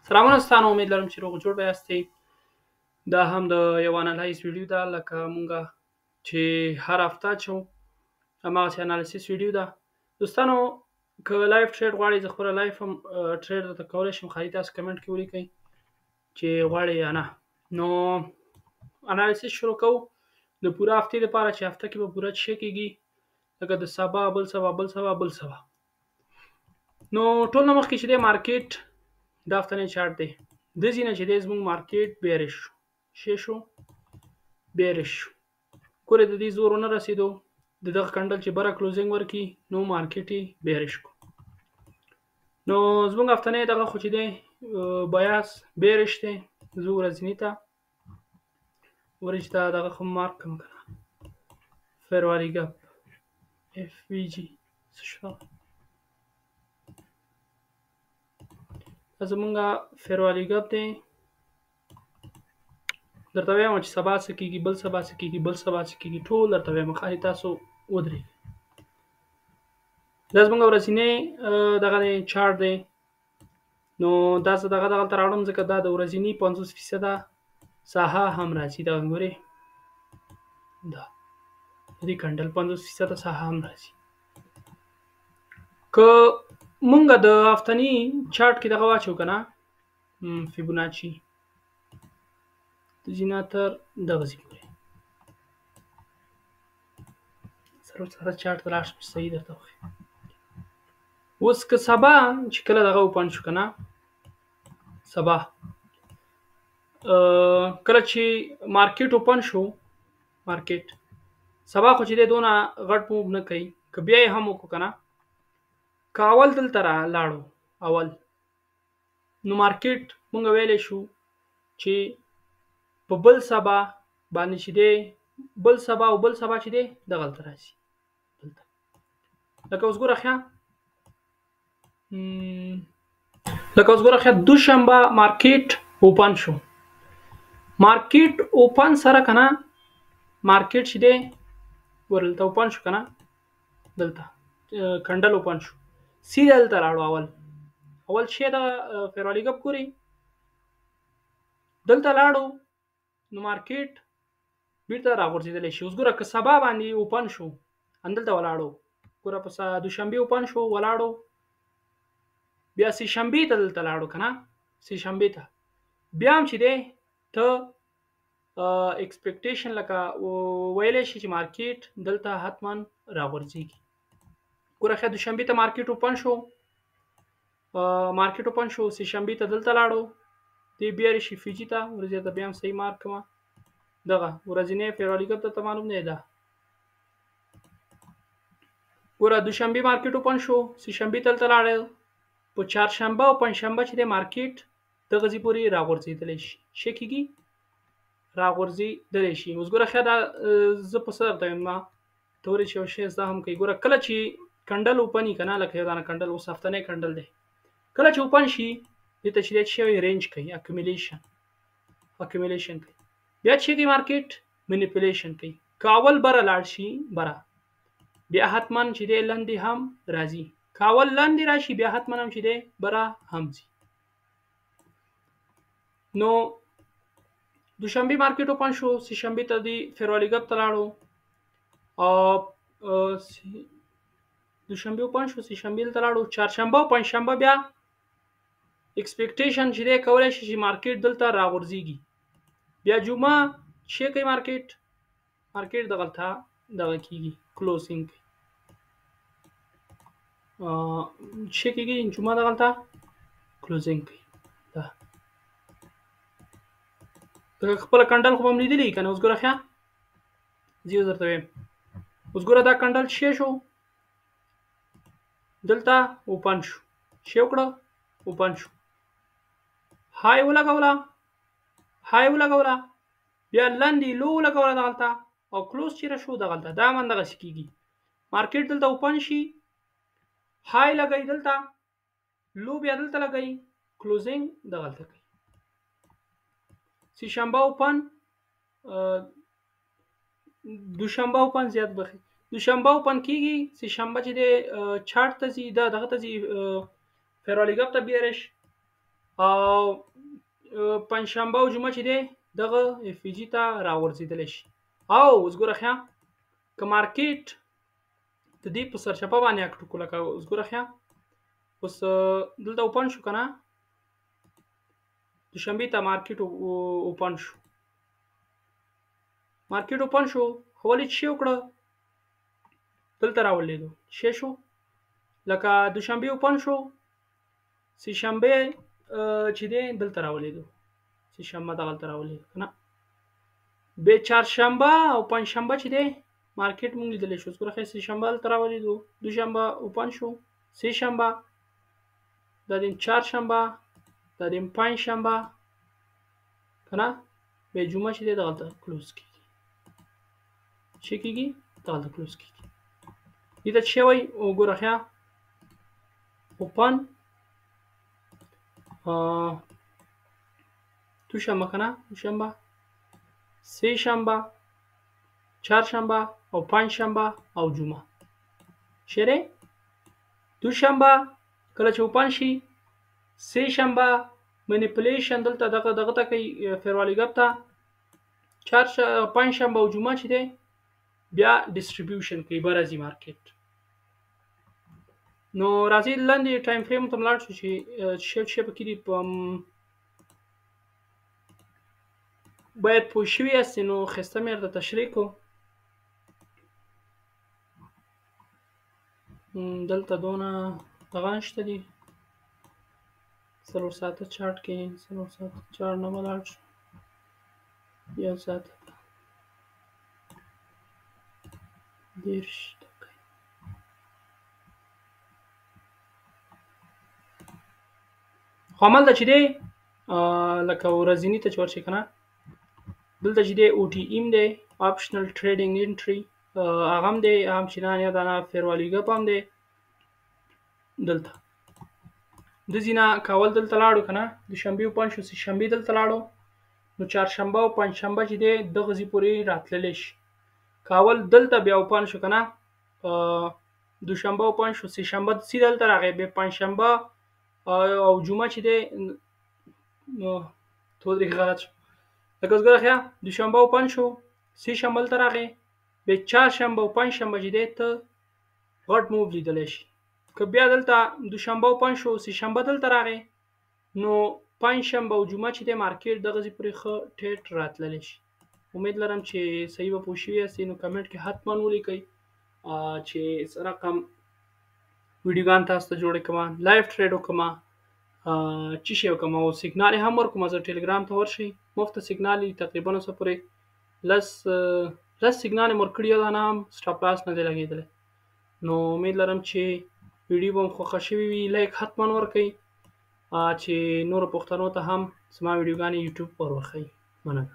سلامونه ستاسو امید لرم چې روغ جوړ به یاستئ. دا هم د یو انالایز ویډیو ده لکه مونږه چې هر هفته چو هماغسې انالیسیس ویډیو ده. دوستانو که لایف ټریډ غواړئ زه خپله لایف هم ټریډ درته کولی شم، خالي تاسو کمنټ کې ولیکئ چې غواړئ یا نه. نو انالیسیس شروع کوو د پوره هفتې لپاره چې هفته کې به پوره څه کېږي، لکه د سبا بل سبا بل سبا بل سبا. نو ټول نه مخکې چې دی مارکیټ دا هفتنی چارت دی، دزې نه چې دی زموږ مارکیټ بیریش شو. شو بیریش شو، ګورې د دې زور ونه رسېدو، د دغه کنډل چې بره کلوزینګ ورکړي نو مارکیټ یې بیریش کو. نو زموږ هفتنی دغه خو چې دی بیاس بیریش دی. زه ورځني ته دغه خو مارک کړم که نه، فیروالی ګپ اف وي جي څه شو دا زمونږه فیروالی ګپ دی. درته وایم چې سبا څه کېږي، بل سبا څه کېږي، بل سبا څه کېږي، ټول درته وایم، خالي تاسو ودرېږئ. دا زموږ ورځنی دغه دی چارت دی. نو دا زه دغلته راوړم ځکه دا د ورځني 50% ساحه هم راځي. دغه ګورې دا د دې کنډل 50% ساحه هم راځي. که مونږ د هفتني چارت کې دغه واچو که نه، فیبوناچي د ځینه تر دغه ځای پورې سره چارت ته لاړ شم چې صحیح درته وښیم. اوس که سبا چې کله دغه اوپن شو که نه، سبا کله چې مارکیټ اوپن شو، مارکیټ سبا خو چې دی دونه غټ موو نه کوي، که بیا یې هم وکړو که نه، که اول دلته لاړو اول، نو مارکیټ مونږ ویلی شو چې په بل سبا باندې چې دی بل سبا او بل سبا چې دی دغلته راځي. دلته لکه اوس ګوره ښه، دوشنبه مارکیټ اوپن شو. مارکیټ اوپن سره که نه، مارکیټ چې دی ګوره دلته اوپن شو که نه، دلته کنډل اوپن شو، سیده دلته لاړو اول چې د فیروالی ګپ ګورئ دلته لاړو، نو مارکیټ بیرته راغورځېدلی شي. اوس ګوره که سبا باندې اوپن شو همدلته ولاړو، ګوره په دوشنبې اوپن شو ولاړو، بیا سې شنبې ته دلته لاړو که نه، سې شنبې ته بیا هم چې دی ته اکسپیکټیشن لکه ویلی شي چې مارکیټ دلته حتما راغورځېږي. ګوره ښه دوشنبې ته مارکیټ اوپن شو، سې شنبې ته دلته لاړو، دی بیا راشي فیجي ته ورځې ته بیا هم صحیح مارک کړمه. دغه ورځنی فیروالی ګپ ته معلوم دی ده. ګوره دوشنبې مارکیټ اوپن شو، سې شنبې ته دلته لاړل، په چهارشنبه او پنجشنبه چې دی مارکیټ دغه ځای پورې راغورځېدلی شي. څه کېږي؟ راغورځېدلی شي. اوس ګوره ښه دا زه په څه درته وایم، ما ته ورې چې یو شی زده هم کوي. ګوره کله چې کنډل اوپن وي که نه، لکه یو دانه کنډل اوس هفتنی کنډل دی، کله چې اوپن شي دې ته چې دی څه وایي رینج کوي، اکومیلیشن کوي. بیا چې کوي مارکیټ منیپولیشن کوي. که اول بره لاړ شي بره، بیا حتما چې دی لاندې هم راځي. که اول لاندې راشي بیا حتما هم چې دی بره هم ځي. نو دوشنبې مارکیټ اوپن شو، سې شنبې ته دی فیروالی ګپ ته لاړو، دوشنبې اوپن شو، سې شنبې ته لاړو، چهارشنبه او پنجشنبه بیا اکسپیکټیشن چې دی کولی شي چې مارکیټ دلته راغورځېږي. بیا جمعه چې کوي مارکیټ دغلته دغه کېږي، کلوزینګ کوي. چې کېږي جمعه دغلته کلوزینګ کوي. دغه خپله کنډل خو به هم لیدلي که نه. اوس ګوره ښه زه درته وایم، اوس ګوره دا کنډل څه شو، دلته اوپن شو، څه وکړه اوپن شو، های ولګوله، بیا لاندې لو ولګوله دغلته، او کلوز چېرې شو دغلته. دا هم همدغسې کېږي. مارکیټ دلته اوپن شي، های لګوي دلته، لو بیا دلته لګوي، کلوزینګ دغلته کوي. سې شنبه اوپن، دوشنبه اوپن زیات بخي، دوشنبه اوپن کېږي، سې شنبه چې دی چارت ته ځي، دغه ته ځي فیروالی ګپ ته بیارش، او پنجشنبه او جمعه چې دی دغه اف ای جي ته راورسېدلی شي. او اوس ګوره ښه که مارکیټ د دې په سرچپه باندې اکټ وکړو، لکه اوس ګوره ښه اوس دلته اوپن شو که نه، دوشنبې ته مارکیټ اوپن شو. مارکیټ اوپن شو خو ولې چې وکړه دلته راولېدو شی شو، لکه دوشنبې اوپن شو، سه شنبه چې دی دلته راولېدو، سه شنبه دغلته راولېدو که نه، بیا چهارشنبه او پنجشنبه چې دی مارکیټ مونږ لیدلی شو. اوس ګوره ښه سه شنبه دلته راولېدو، دوشنبه اوپن شو، سه شنبه، دا دیم چهارشنبه، دا دیم پنجشنبه که نه، بیا جمعه چې دی دغلته کلوز کېږي. څه کېږي؟ دغلته کلوز کېږي. دې ته څه وایي؟ وګوره ښه اوپن دوشنبه که نه، دوشنبه، سه شنبه، چهارشنبه او پنجشنبه او جمعه. ښه دی؟ دوشنبه کله چې اوپن شي، سه شنبه منیپولیشن دلته دغه ته کوي فیروالي ګپ ته، پنجشنبه او جمعه چې دی بیا ډسټریبیوشن کوي، به راځي مارکیټ. نو راځئ لاندې ټایم فریم ته ولاړ شو چې شی پکې دي باید پوه شوي یاستئ. نو ښایسته مې درته تشریح کړو. دلته دونه دغه نشته دي، 4 ساعته چارټ کې 4 ساعته چارټ نه ولاړ شو، 1 ساعت 30 خو هملته چې دی لکه ورځني ته چې ورشئ که نه، دلته چې دی او ټي ایم دی، اپشنل ټریډینګ انټري، هغه هم دی، هم چې نه دانه فیروالي ګپ هم دی. دلته د ځینه کول دلته لاړو که نه، دوشنبې اوپن شو، سه شنبې دلته لاړو، نو چهارشنبه او پنجشنبه چې دی دغه ځای پورې راتللی شي. کاول دلته بیا اوپن شو که نه، دوشنبه اوپن شو، سه شنبه سیده دلته راغی، بیا پنجشنبه او جمعه چې دی تودرې غلط شو، لکه اوس ګوره ښه دوشنبه اوپن شو، سه شنبه دلته راغی، بیا چهارشنبه او پنجشنبه چې دی ته غټ موو لیدلی شي. که بیا دلته دوشنبه اوپن شو، سه شنبه دلته راغی، نو پنجشنبه او جمعه چې دی مارکیټ دغه ځای پورې ښه ټیټ راتللی شي. امید لرم چې صحیح به پوه شوي یاستئ. نو کمنټ کې حتما ولیکئ چې څه رقم ویډیوګان تاسو ته جوړې کړمه، لایف ټریډ وکړمه، څه شی وکړمه، او سیګنال یې هم ورکړم. زه ټیلیګرام ته ورشئ، مفته سیګنال یې تقریبا اوسه پورې لس سیګنال یې ورکړي، دا نه هم سټاپ لاس نه دی لګېدلی. نو امید لرم چې ویډیو به مو خوښه شوې وي. لایک حتما ورکړئ چې نورو پښتنو ته هم زما ویډیوګانې یوټیوب ور وښیي. مننه.